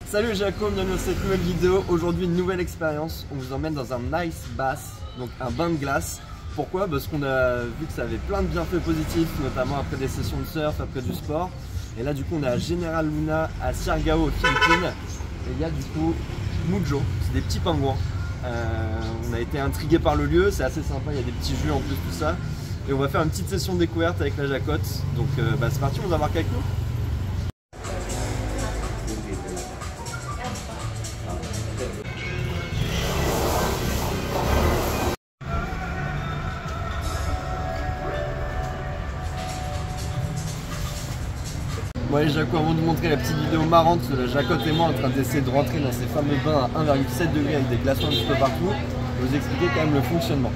Salut Jaco, bienvenue dans cette nouvelle vidéo. Aujourd'hui une nouvelle expérience, on vous emmène dans un ice bath, donc un bain de glace. Pourquoi? Parce qu'on a vu que ça avait plein de bienfaits positifs, notamment après des sessions de surf, après du sport. Et là du coup on est à General Luna à Siargao aux Philippines. Et il y a du coup Mujo, c'est des petits pingouins. On a été intrigués par le lieu, c'est assez sympa, il y a des petits jeux en plus, tout ça. Et on va faire une petite session de découverte avec la Jacotte. Donc c'est parti, on va embarquer avec nous. Ouais Jaco, avant de vous montrer la petite vidéo marrante de la Jacotte et moi en train d'essayer de rentrer dans ces fameux bains à 1,7 degrés avec des glaçons un petit peu partout, je vais vous expliquer quand même le fonctionnement.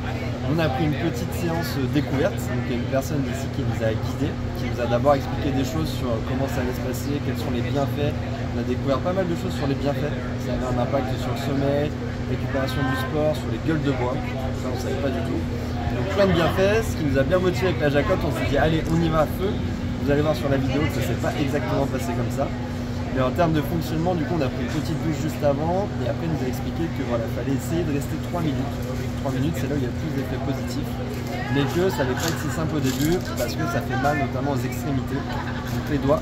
On a pris une petite séance découverte, donc il y a une personne ici qui nous a guidés, qui nous a d'abord expliqué des choses sur comment ça allait se passer, quels sont les bienfaits. On a découvert pas mal de choses sur les bienfaits, ça avait un impact sur le sommeil, récupération du sport, sur les gueules de bois, ça on ne savait pas du tout. Donc plein de bienfaits, ce qui nous a bien motivé avec la Jacotte, on s'est dit allez on y va à feu. Vous allez voir sur la vidéo que ça s'est pas exactement passé comme ça. Mais en termes de fonctionnement, du coup, on a pris une petite douche juste avant et après, il nous a expliqué que voilà, fallait essayer de rester 3 minutes. 3 minutes, c'est là où il y a le plus d'effets positifs. Mais que ça n'allait pas être si simple au début parce que ça fait mal, notamment aux extrémités, donc les doigts,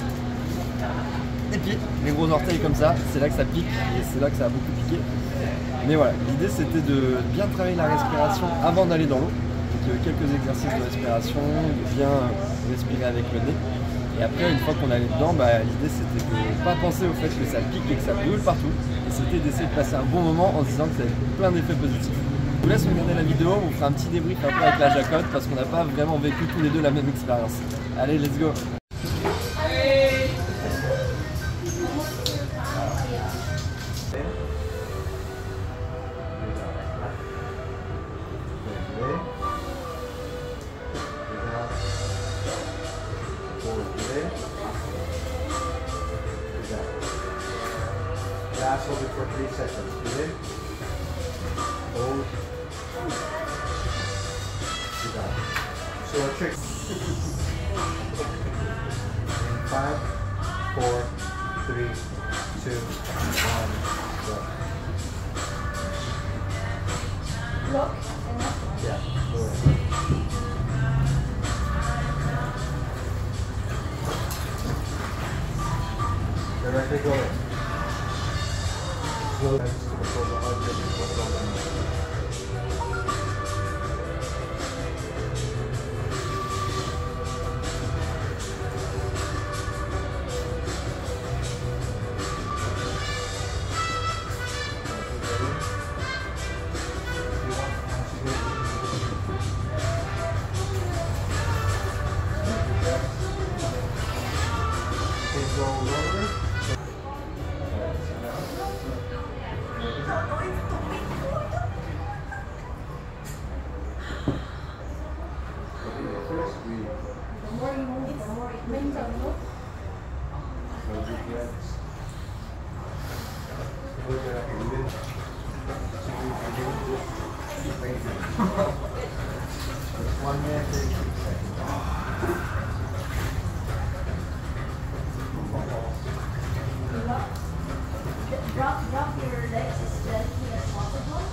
les pieds, les gros orteils comme ça. C'est là que ça pique et c'est là que ça a beaucoup piqué. Mais voilà, l'idée c'était de bien travailler la respiration avant d'aller dans l'eau. Quelques exercices de respiration, de bien respirer avec le nez. Et après, une fois qu'on allait dedans, l'idée c'était de ne pas penser au fait que ça pique et que ça brûle partout. Et c'était d'essayer de passer un bon moment en se disant que ça avait plein d'effets positifs. Je vous laisse regarder la vidéo, on vous fera un petit débrief un peu avec la Jacotte parce qu'on n'a pas vraiment vécu tous les deux la même expérience. Allez, let's go! Last hold it for 3 seconds. Breathe in. Hold. Good job. So our trick. 5, 4, 3, 2, 1, go. Look. Yeah, go ahead. Directly go in. Slow down to control the heart rate before going. Go lower. One minute, 36 seconds. Drop your legs as gently as possible.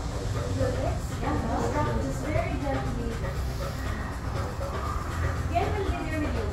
Your legs, yeah, drop just very gently. Get familiar with you.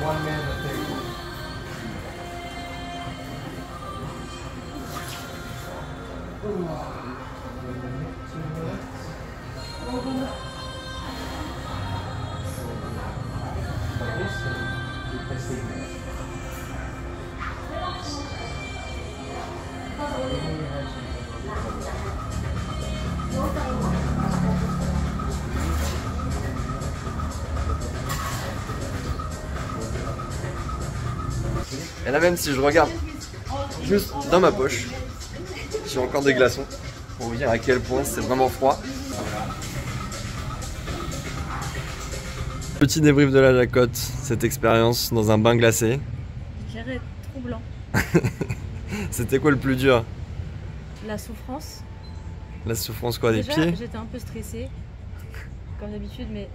One minute and 30. Et là même si je regarde juste dans ma poche, j'ai encore des glaçons pour vous dire à quel point c'est vraiment froid. Petit débrief de la Jacotte, cette expérience dans un bain glacé. Je dirais troublant. C'était quoi le plus dur? La souffrance. La souffrance quoi, des Déjà, pieds? j'étais un peu stressée, comme d'habitude, mais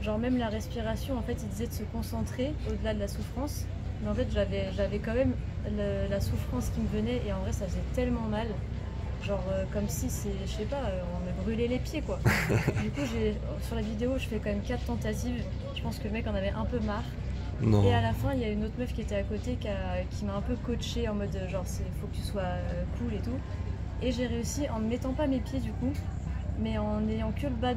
genre même la respiration, en fait, il disait de se concentrer au-delà de la souffrance. Mais en fait, j'avais quand même la souffrance qui me venait et en vrai, ça faisait tellement mal. Genre comme si c'est, je sais pas, on me brûlait les pieds quoi. Du coup, sur la vidéo, je fais quand même 4 tentatives. Je pense que le mec en avait un peu marre. Non. Et à la fin, il y a une autre meuf qui était à côté qui m'a un peu coachée en mode genre faut que tu sois cool et tout. Et j'ai réussi en ne mettant pas mes pieds du coup, mais en n'ayant que le bas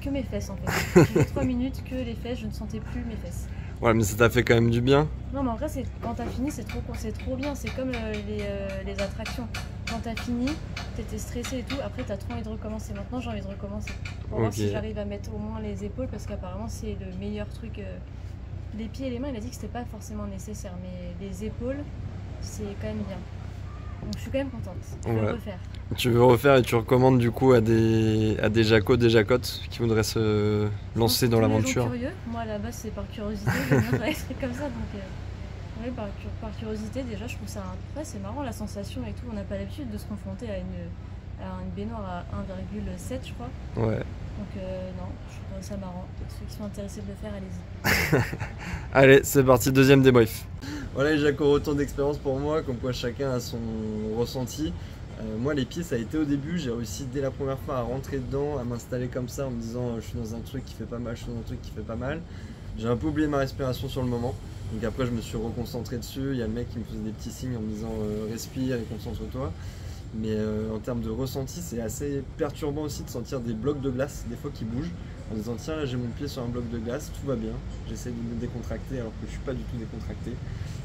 que mes fesses en fait. J'ai fait 3 minutes que les fesses, je ne sentais plus mes fesses. Ouais, mais ça t'a fait quand même du bien. Non mais en vrai quand t'as fini c'est trop bien, c'est comme les attractions. Quand t'as fini, t'étais stressé et tout, après t'as trop envie de recommencer. Maintenant j'ai envie de recommencer. Pour voir si j'arrive à mettre au moins les épaules parce qu'apparemment c'est le meilleur truc. Les pieds et les mains il a dit que c'était pas forcément nécessaire, mais les épaules c'est quand même bien. Donc je suis quand même contente, je vais refaire. Tu veux refaire et tu recommandes du coup à des Jacots, des Jacottes qui voudraient se lancer dans l'aventure? Curieux, moi à la base c'est par curiosité, j'aime bien faire des trucs comme ça, donc ouais, par curiosité déjà je trouve ça c'est marrant la sensation et tout, on n'a pas l'habitude de se confronter à une baignoire à 1,7 je crois. Ouais. Donc non, je trouve ça marrant, ceux qui sont intéressés de le faire, allez-y. Allez, c'est parti, deuxième débrief. Voilà les Jacots, retour d'expérience pour moi, comme quoi chacun a son ressenti. Moi les pieds ça a été au début, j'ai réussi dès la première fois à rentrer dedans, à m'installer comme ça en me disant je suis dans un truc qui fait pas mal, je suis dans un truc qui fait pas mal. J'ai un peu oublié ma respiration sur le moment, donc après je me suis reconcentré dessus, il y a le mec qui me faisait des petits signes en me disant respire et concentre-toi. Mais en termes de ressenti c'est assez perturbant aussi de sentir des blocs de glace des fois qui bougent, en disant tiens là j'ai mon pied sur un bloc de glace, tout va bien, j'essaie de me décontracter alors que je suis pas du tout décontracté.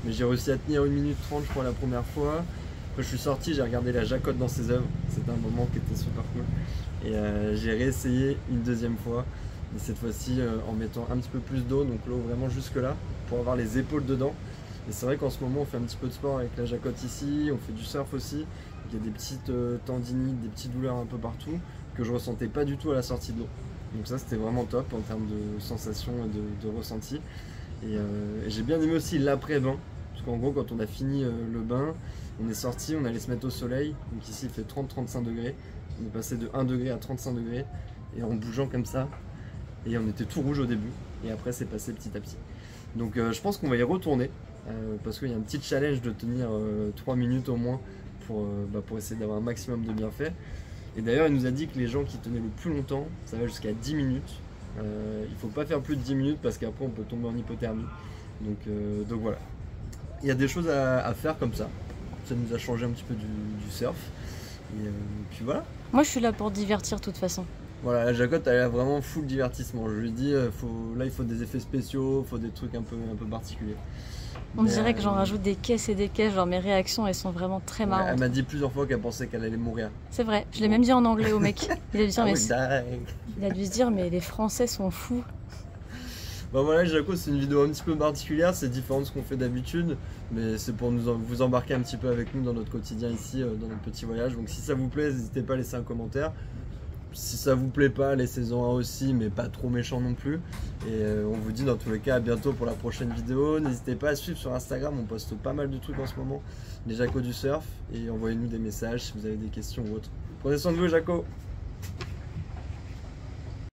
Mais j'ai réussi à tenir 1 minute 30 je crois la première fois. Après je suis sorti, j'ai regardé la Jacotte dans ses œuvres, c'était un moment qui était super cool. Et j'ai réessayé une deuxième fois, mais cette fois-ci en mettant un petit peu plus d'eau, donc l'eau vraiment jusque là, pour avoir les épaules dedans. Et c'est vrai qu'en ce moment on fait un petit peu de sport avec la Jacotte ici, on fait du surf aussi. Il y a des petites tendinites, des petites douleurs un peu partout, que je ressentais pas du tout à la sortie de l'eau. Donc ça c'était vraiment top en termes de sensations et de ressenti. Et j'ai bien aimé aussi l'après-bain, parce qu'en gros quand on a fini le bain, on est sorti, on allait se mettre au soleil, donc ici il fait 30-35 degrés, on est passé de 1 degré à 35 degrés, et en bougeant comme ça, et on était tout rouge au début, et après c'est passé petit à petit. Donc je pense qu'on va y retourner, parce qu'il y a un petit challenge de tenir 3 minutes au moins, pour essayer d'avoir un maximum de bienfaits. Et d'ailleurs il nous a dit que les gens qui tenaient le plus longtemps, ça va jusqu'à 10 minutes. Il faut pas faire plus de 10 minutes parce qu'après on peut tomber en hypothermie. Donc voilà. Il y a des choses à faire comme ça. Ça nous a changé un petit peu du surf. Et puis voilà. Moi je suis là pour divertir de toute façon. Voilà, la Jacotte elle a vraiment full divertissement. Je lui dis, là il faut des effets spéciaux, il faut des trucs un peu particuliers. On dirait que j'en rajoute des caisses et des caisses, genre mes réactions elles sont vraiment très marrantes. Elle m'a dit plusieurs fois qu'elle pensait qu'elle allait mourir. C'est vrai, je l'ai même dit en anglais au mec. Il a dû se dire, il a dû se dire mais les Français sont fous. Bah voilà, Jaco, c'est une vidéo un petit peu particulière, c'est différent de ce qu'on fait d'habitude, mais c'est pour vous embarquer un petit peu avec nous dans notre quotidien ici, dans notre petit voyage. Donc si ça vous plaît, n'hésitez pas à laisser un commentaire. Si ça vous plaît pas, laissez-en un aussi, mais pas trop méchant non plus. Et on vous dit dans tous les cas à bientôt pour la prochaine vidéo. N'hésitez pas à suivre sur Instagram, on poste pas mal de trucs en ce moment, les Jaco du surf, et envoyez-nous des messages si vous avez des questions ou autres. Prenez soin de vous, Jaco.